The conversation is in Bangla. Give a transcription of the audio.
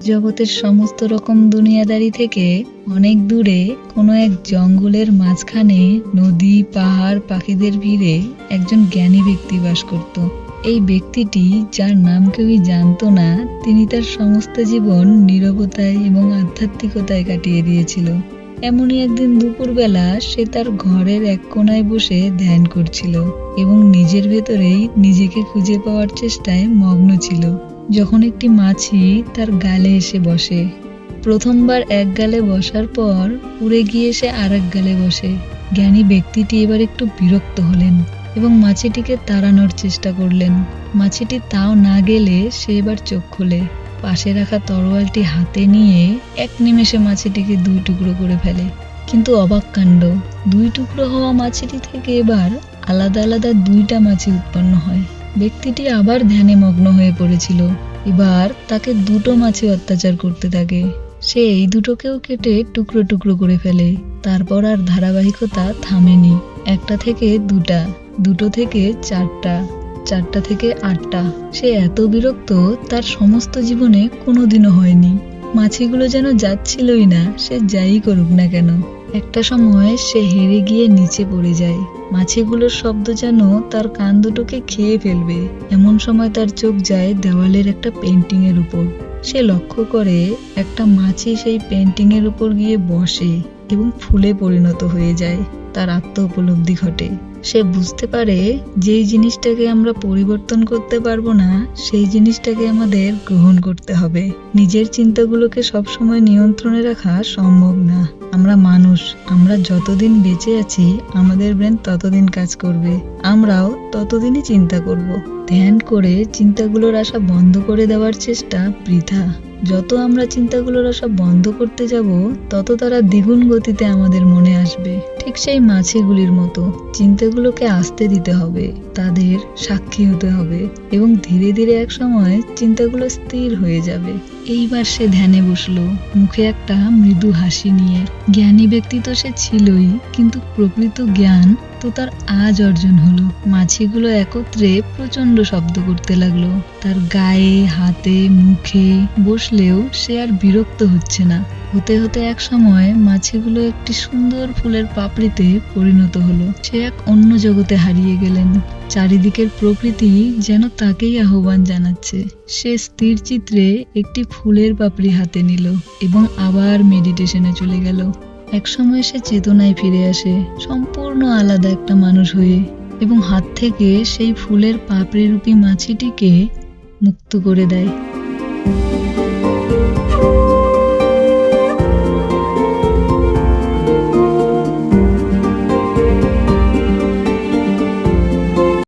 জগতের সমস্ত রকম দুনিয়াদারি থেকে অনেক দূরে কোনো এক জঙ্গলের মাঝখানে নদী, পাহাড়, পাখিদের ভিড়ে একজন জ্ঞানী ব্যক্তি বাস করত। এই ব্যক্তিটি, যার নাম কেউই জানতো না, তিনি তার সমস্ত জীবন নীরবতায় এবং আধ্যাত্মিকতায় কাটিয়ে দিয়েছিল। এমনই একদিন দুপুরবেলা সে তার ঘরের এক কোণায় বসে ধ্যান করছিল এবং নিজের ভেতরেই নিজেকে খুঁজে পাওয়ার চেষ্টায় মগ্ন ছিল, যখন একটি মাছি তার গালে এসে বসে। প্রথমবার এক গালে বসার পর উড়ে গিয়ে সে আর এক গালে বসে। জ্ঞানী ব্যক্তিটি এবার একটু বিরক্ত হলেন এবং মাছিটিকে তাড়ানোর চেষ্টা করলেন। মাছিটি তাও না গেলে সে এবার চোখ খোলে। পাশে রাখা তরোয়ালটি হাতে নিয়ে এক নিমেষে মাছিটিকে দুই টুকরো করে ফেলে। কিন্তু অবাক কাণ্ড, দুই টুকরো হওয়া মাছিটি থেকে এবার আলাদা আলাদা দুইটা মাছি উৎপন্ন হয়। ব্যক্তিটি আবার ধ্যানে মগ্ন হয়ে পড়েছিল। এবার তাকে দুটো মাছি অত্যাচার করতে থাকে। সে এই দুটোকেও কেটে টুকরো টুকরো করে ফেলে। তারপর আর ধারাবাহিকতা থামেনি। একটা থেকে দুটা, দুটো থেকে চারটা, চারটা থেকে আটটা। সে এত বিরক্ত তার সমস্ত জীবনে কোনোদিনও হয়নি। মাছিগুলো যেন যাচ্ছিলই না, সে যাই করুক না কেন। একটা সময় সে হেরে গিয়ে নিচে পড়ে যায়। মাছিগুলোর শব্দ যেন তার কান দুটোকে খেয়ে ফেলবে। এমন সময় তার চোখ যায় দেওয়ালের একটা পেন্টিং এর উপর। সে লক্ষ্য করে একটা মাছি সেই পেন্টিং এর উপর গিয়ে বসে এবং ফুলে পরিণত হয়ে যায়। তার আত্ম উপলব্ধি ঘটে। সে বুঝতে পারে যেই জিনিসটাকে আমরা পরিবর্তন করতে পারবো না, সেই জিনিসটাকে আমাদের গ্রহণ করতে হবে। নিজের চিন্তাগুলোকে সবসময় নিয়ন্ত্রণে রাখা সম্ভব না। আমরা মানুষ, আমরা যতদিন বেঁচে আছি আমাদের ব্রেন ততদিন কাজ করবে, আমরাও ততদিনই চিন্তা করব। ধ্যান করে চিন্তাগুলোর আশা বন্ধ করে দেওয়ার চেষ্টা বৃথা। যত আমরা চিন্তাগুলোর আশা বন্ধ করতে যাব, তত তারা দ্বিগুণ গতিতে আমাদের মনে আসবে। ঠিক সেই মাছিগুলির মতো চিন্তাগুলোকে আসতে দিতে হবে, তাদের সাক্ষী হতে হবে এবং ধীরে ধীরে এক সময় চিন্তাগুলো স্থির হয়ে যাবে। এইবার সে ধ্যানে বসলো, মুখে একটা মৃদু হাসি নিয়ে। জ্ঞানী ব্যক্তি তো সে ছিলই, কিন্তু প্রকৃত জ্ঞান তো তার আজ অর্জন হলো। মাছিগুলো একত্রে প্রচন্ড শব্দ করতে লাগলো। তার গায়ে, হাতে, মুখে বসলেও সে আর বিরক্ত হচ্ছে না। হতে হতে এক সময় মাছিগুলো একটি সুন্দর ফুলের পাপড়িতে পরিণত হলো। সে এক অন্য জগতে হারিয়ে গেলেন। চারিদিকের প্রকৃতি যেন তাকেই আহ্বান জানাচ্ছে। সে স্থির চিত্রে একটি ফুলের পাপড়ি হাতে নিল এবং আবার মেডিটেশনে চলে গেল। এক সময় সে চেতনায় ফিরে আসে, সম্পূর্ণ আলাদা একটা মানুষ হয়ে, এবং হাত থেকে সেই ফুলের পাপড়ি রূপী মাছিটিকে মুক্ত করে দেয়।